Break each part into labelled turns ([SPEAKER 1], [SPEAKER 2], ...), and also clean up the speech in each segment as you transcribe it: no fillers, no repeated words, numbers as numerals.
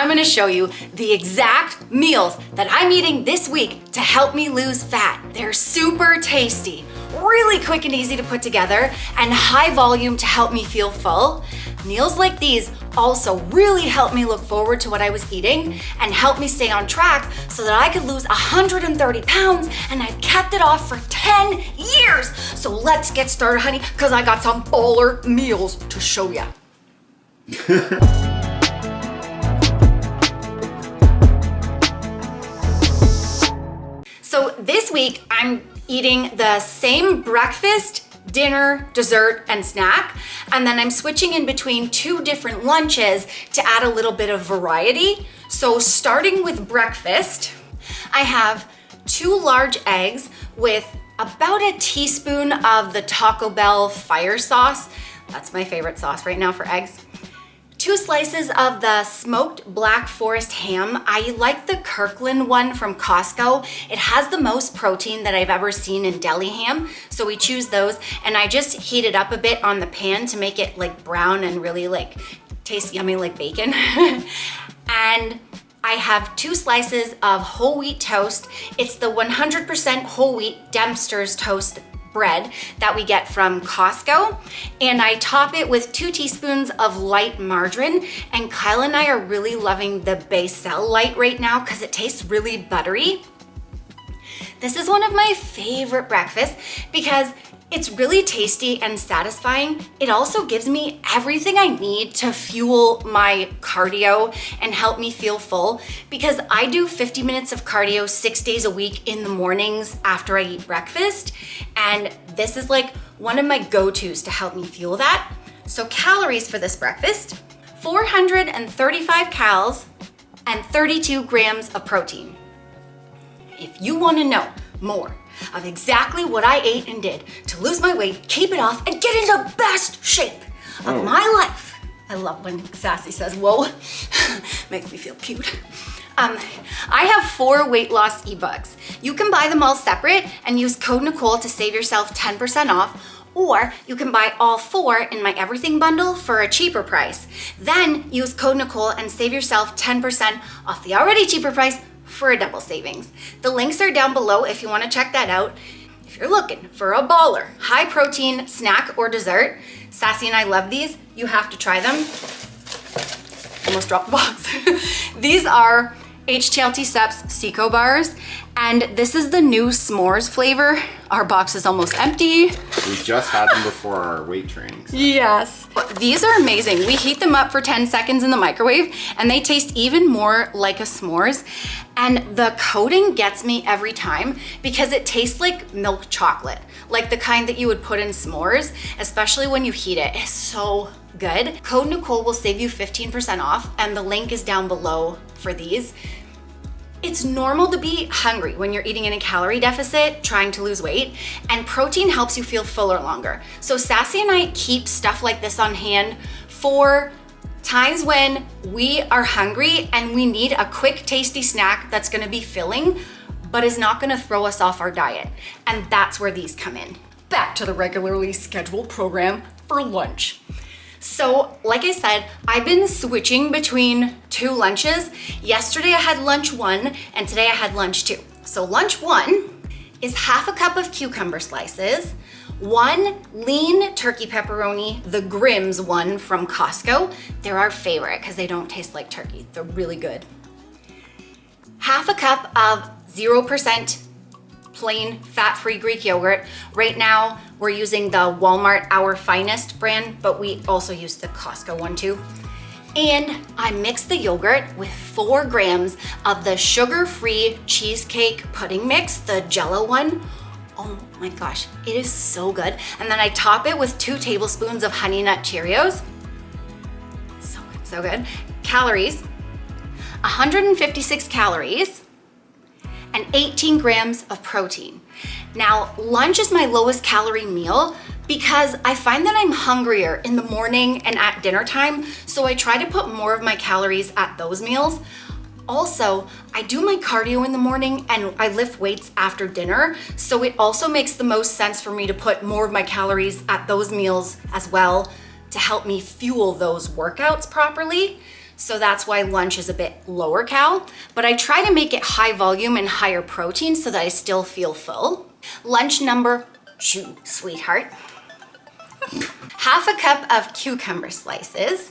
[SPEAKER 1] I'm gonna show you the exact meals that I'm eating this week to help me lose fat. They're super tasty, really quick and easy to put together, and high volume to help me feel full. Meals like these also really help me look forward to what I was eating and help me stay on track so that I could lose 130 pounds, and I've kept it off for 10 years. So let's get started, honey, because I got some baller meals to show ya. So this week I'm eating the same breakfast, dinner, dessert, and snack. And then I'm switching in between two different lunches to add a little bit of variety. So starting with breakfast, I have 2 large eggs with about a teaspoon of the Taco Bell fire sauce. That's my favorite sauce right now for eggs. 2 slices of the smoked Black Forest ham. I like the Kirkland one from Costco. It has the most protein that I've ever seen in deli ham, so we choose those. And I just heat it up a bit on the pan to make it like brown and really like taste yummy like bacon. And I have 2 slices of whole wheat toast. It's the 100% whole wheat Dempster's toast bread that we get from Costco, and I top it with 2 teaspoons of light margarine. And Kyle and I are really loving the Basil Light right now because it tastes really buttery. This is one of my favorite breakfasts because it's really tasty and satisfying. It also gives me everything I need to fuel my cardio and help me feel full, because I do 50 minutes of cardio 6 days a week in the mornings after I eat breakfast. And this is like one of my go-tos to help me fuel that. So calories for this breakfast, 435 calories and 32 grams of protein. If you want to know more of exactly what I ate and did to lose my weight, keep it off, and get in the best shape of my life. I love when Sassy says, whoa, makes me feel cute. I have 4 weight loss ebooks. You can buy them all separate and use code Nicole to save yourself 10% off, or you can buy all 4 in my everything bundle for a cheaper price. Then use code Nicole and save yourself 10% off the already cheaper price for a double savings. The links are down below if you want to check that out. If you're looking for a baller, high protein snack or dessert, Sassy and I love these. You have to try them. Almost dropped the box. These are HTLT Steps Seco bars, and this is the new s'mores flavor. Our box is almost empty.
[SPEAKER 2] We just had them before our weight training. So.
[SPEAKER 1] Yes. These are amazing. We heat them up for 10 seconds in the microwave and they taste even more like a s'mores. And the coating gets me every time because it tastes like milk chocolate, like the kind that you would put in s'mores, especially when you heat it. It's so good. Code Nicole will save you 15% off, and the link is down below for these. It's normal to be hungry when you're eating in a calorie deficit, trying to lose weight, and protein helps you feel fuller longer. So Sassy and I keep stuff like this on hand for times when we are hungry and we need a quick, tasty snack that's gonna be filling, but is not gonna throw us off our diet. And that's where these come in. Back to the regularly scheduled program for lunch. So, like I said, I've been switching between 2 lunches. Yesterday I had lunch 1, and today I had lunch 2. So lunch 1 is half a cup of cucumber slices, 1 lean turkey pepperoni, the Grimm's one from Costco. They're our favorite because they don't taste like turkey. They're really good. Half a cup of 0% plain fat-free Greek yogurt. Right now, we're using the Walmart Our Finest brand, but we also use the Costco one too. And I mix the yogurt with 4 grams of the sugar-free cheesecake pudding mix, the Jell-O one. Oh my gosh, it is so good. And then I top it with 2 tablespoons of Honey Nut Cheerios. So good, so good. Calories, 156 calories, and 18 grams of protein. Now, lunch is my lowest calorie meal because I find that I'm hungrier in the morning and at dinner time, so I try to put more of my calories at those meals. Also, I do my cardio in the morning and I lift weights after dinner, so it also makes the most sense for me to put more of my calories at those meals as well to help me fuel those workouts properly. So that's why lunch is a bit lower cal, but I try to make it high volume and higher protein so that I still feel full. Lunch number 2, sweetheart. Half a cup of cucumber slices,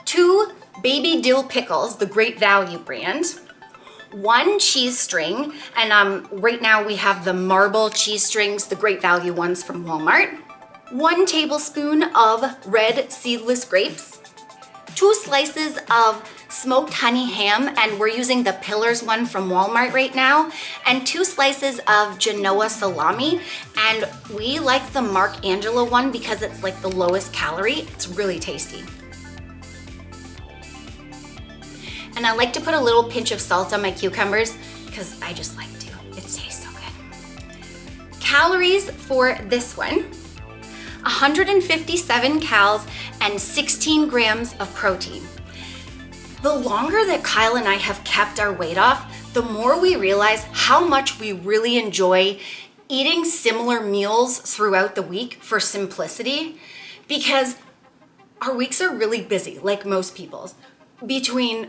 [SPEAKER 1] 2 baby dill pickles, the Great Value brand, 1 cheese string, and right now we have the marble cheese strings, the Great Value ones from Walmart, 1 tablespoon of red seedless grapes, 2 slices of smoked honey ham, and we're using the Pillars one from Walmart right now, and 2 slices of Genoa salami, and we like the Mark Angelo one because it's like the lowest calorie. It's really tasty. And I like to put a little pinch of salt on my cucumbers because I just like to. It tastes so good. Calories for this one, 157 calories and 16 grams of protein. The longer that Kyle and I have kept our weight off, the more we realize how much we really enjoy eating similar meals throughout the week for simplicity, because our weeks are really busy, like most people's. Between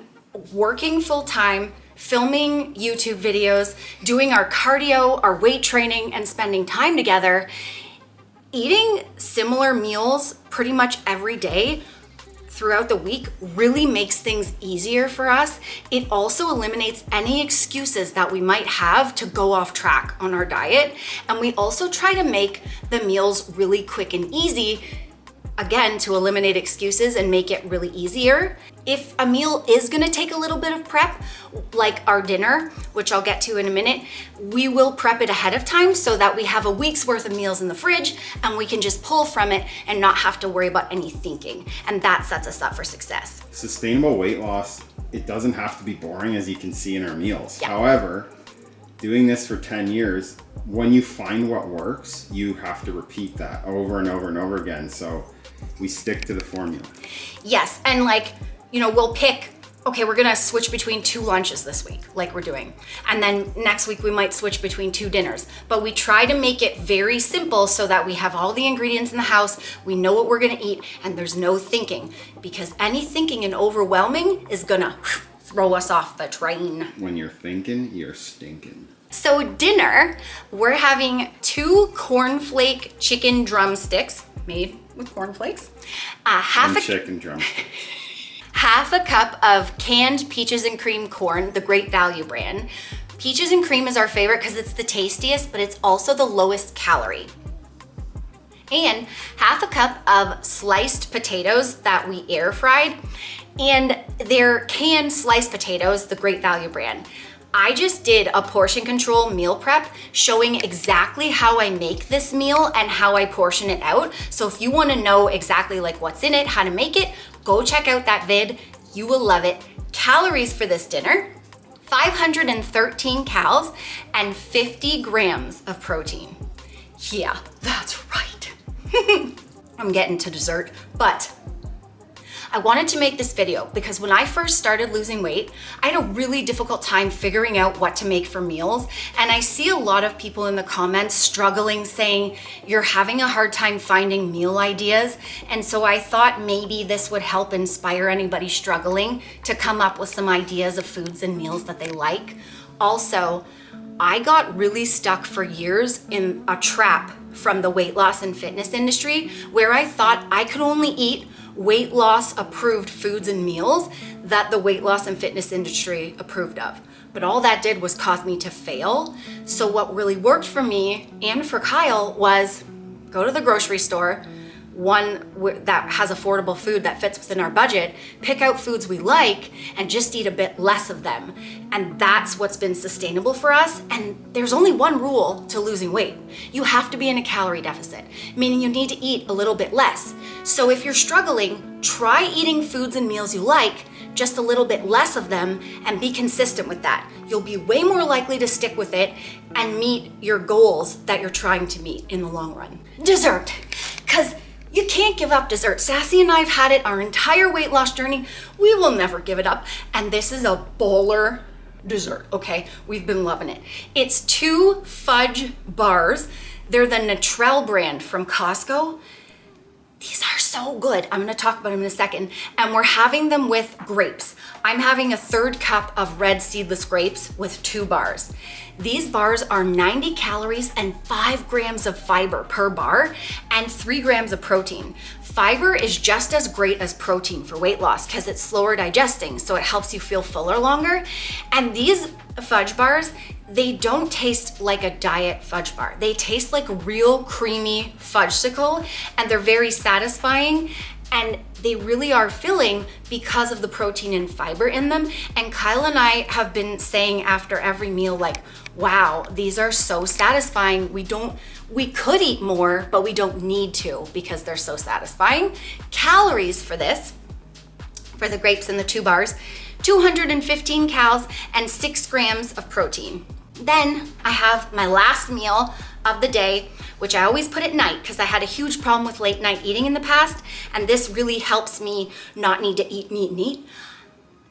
[SPEAKER 1] working full-time, filming YouTube videos, doing our cardio, our weight training, and spending time together, eating similar meals pretty much every day throughout the week really makes things easier for us. It also eliminates any excuses that we might have to go off track on our diet. And we also try to make the meals really quick and easy, again, to eliminate excuses and make it really easier. If a meal is gonna take a little bit of prep, like our dinner, which I'll get to in a minute, we will prep it ahead of time so that we have a week's worth of meals in the fridge and we can just pull from it and not have to worry about any thinking. And that sets us up for success.
[SPEAKER 2] Sustainable weight loss, it doesn't have to be boring, as you can see in our meals.
[SPEAKER 1] Yeah.
[SPEAKER 2] However, doing this for 10 years, when you find what works, you have to repeat that over and over and over again. So we stick to the formula.
[SPEAKER 1] Yes, and we'll pick, okay, we're gonna switch between 2 lunches this week, like we're doing. And then next week we might switch between 2 dinners. But we try to make it very simple so that we have all the ingredients in the house, we know what we're gonna eat, and there's no thinking. Because any thinking and overwhelming is gonna throw us off the train.
[SPEAKER 2] When you're thinking, you're stinking.
[SPEAKER 1] So dinner, we're having 2 cornflake chicken drumsticks made with cornflakes,
[SPEAKER 2] Chicken drum.
[SPEAKER 1] half a cup of canned peaches and cream corn, the Great Value brand. Peaches and cream is our favorite because it's the tastiest, but it's also the lowest calorie. And half a cup of sliced potatoes that we air fried, and they're canned sliced potatoes, the Great Value brand. I just did a portion control meal prep showing exactly how I make this meal and how I portion it out. So if you want to know exactly what's in it, how to make it, go check out that vid. You will love it. Calories for this dinner, 513 calories and 50 grams of protein. Yeah, that's right. I'm getting to dessert, but I wanted to make this video because when I first started losing weight, I had a really difficult time figuring out what to make for meals. And I see a lot of people in the comments struggling, saying you're having a hard time finding meal ideas. And so I thought maybe this would help inspire anybody struggling to come up with some ideas of foods and meals that they like. Also, I got really stuck for years in a trap from the weight loss and fitness industry where I thought I could only eat weight loss approved foods and meals that the weight loss and fitness industry approved of. But all that did was cause me to fail. So what really worked for me and for Kyle was go to the grocery store, one that has affordable food that fits within our budget, pick out foods we like and just eat a bit less of them. And that's what's been sustainable for us. And there's only one rule to losing weight. You have to be in a calorie deficit, meaning you need to eat a little bit less. So if you're struggling, try eating foods and meals you like, just a little bit less of them, and be consistent with that. You'll be way more likely to stick with it and meet your goals that you're trying to meet in the long run. Dessert, because you can't give up dessert. Sassy and I have had it our entire weight loss journey. We will never give it up. And this is a bowler dessert, okay? We've been loving it. It's 2 fudge bars. They're the Natrel brand from Costco. These are so good. I'm gonna talk about them in a second. And we're having them with grapes. I'm having a 1/3 cup of red seedless grapes with 2 bars. These bars are 90 calories and 5 grams of fiber per bar and 3 grams of protein. Fiber is just as great as protein for weight loss because it's slower digesting, so it helps you feel fuller longer. And these fudge bars, they don't taste like a diet fudge bar. They taste like real creamy fudgesicle, and they're very satisfying, and they really are filling because of the protein and fiber in them. And Kyle and I have been saying after every meal, like, wow, these are so satisfying. We could eat more, but we don't need to because they're so satisfying. Calories for this, for the grapes and the 2 bars, 215 calories and 6 grams of protein. Then I have my last meal of the day, which I always put at night because I had a huge problem with late night eating in the past, and this really helps me not need to eat meat.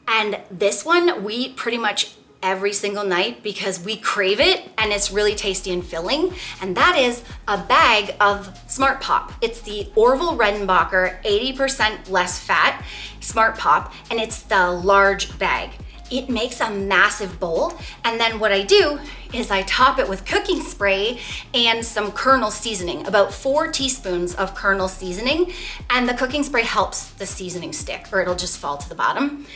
[SPEAKER 1] And this one we eat pretty much every single night because we crave it and it's really tasty and filling. And that is a bag of Smart Pop. It's the Orville Redenbacher 80% less fat Smart Pop, and it's the large bag. It makes a massive bowl, and then what I do is I top it with cooking spray and some kernel seasoning, about 4 teaspoons of kernel seasoning, and the cooking spray helps the seasoning stick or it'll just fall to the bottom.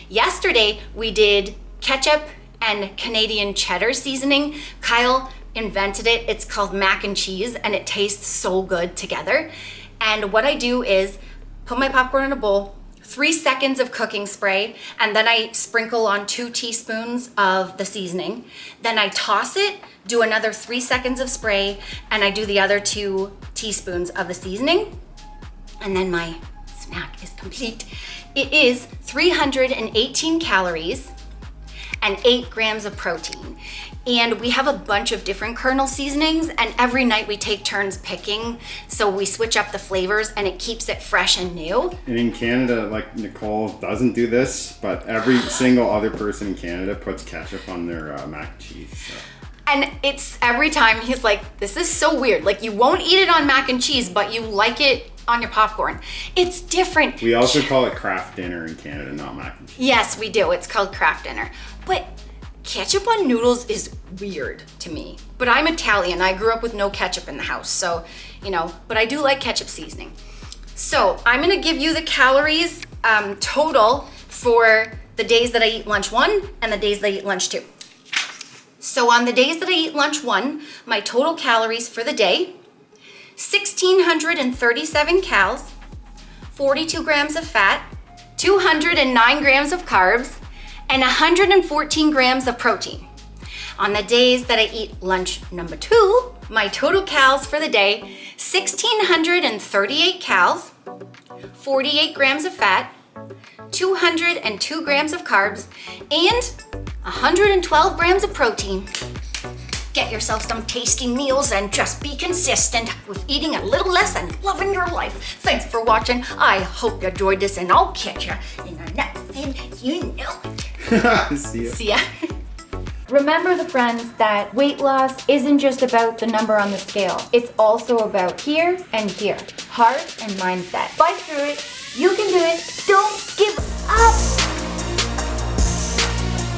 [SPEAKER 1] Yesterday we did ketchup and Canadian cheddar seasoning. Kyle invented it. It's called mac and cheese, and it tastes so good together. And what I do is put my popcorn in a bowl, 3 seconds of cooking spray, and then I sprinkle on 2 teaspoons of the seasoning. Then I toss it, do another 3 seconds of spray, and I do the other 2 teaspoons of the seasoning. And then my snack is complete. It is 318 calories and 8 grams of protein. And we have a bunch of different kernel seasonings, and every night we take turns picking, so we switch up the flavors and it keeps it fresh and new.
[SPEAKER 2] And in Canada, like, Nicole doesn't do this, but every single other person in Canada puts ketchup on their mac and cheese. So.
[SPEAKER 1] And it's every time he's like, this is so weird. Like, you won't eat it on mac and cheese, but you like it on your popcorn. It's different.
[SPEAKER 2] We also call it Kraft dinner in Canada, not mac and cheese.
[SPEAKER 1] Yes, we do. It's called Kraft dinner. But ketchup on noodles is weird to me. But I'm Italian. I grew up with no ketchup in the house. So, but I do like ketchup seasoning. So I'm gonna give you the calories total for the days that I eat lunch 1 and the days that I eat lunch 2. So on the days that I eat lunch 1, my total calories for the day, 1,637 calories, 42 grams of fat, 209 grams of carbs, and 114 grams of protein. On the days that I eat lunch number 2, my total calories for the day, 1,638 calories, 48 grams of fat, 202 grams of carbs, and 112 grams of protein. Get yourself some tasty meals and just be consistent with eating a little less and loving your life. Thanks for watching. I hope you enjoyed this, and I'll catch you in the next vid. You know it.
[SPEAKER 2] See ya.
[SPEAKER 1] See ya. Remember, the friends, that weight loss isn't just about the number on the scale. It's also about here and here. Heart and mindset. Fight through it. You can do it. Don't give up.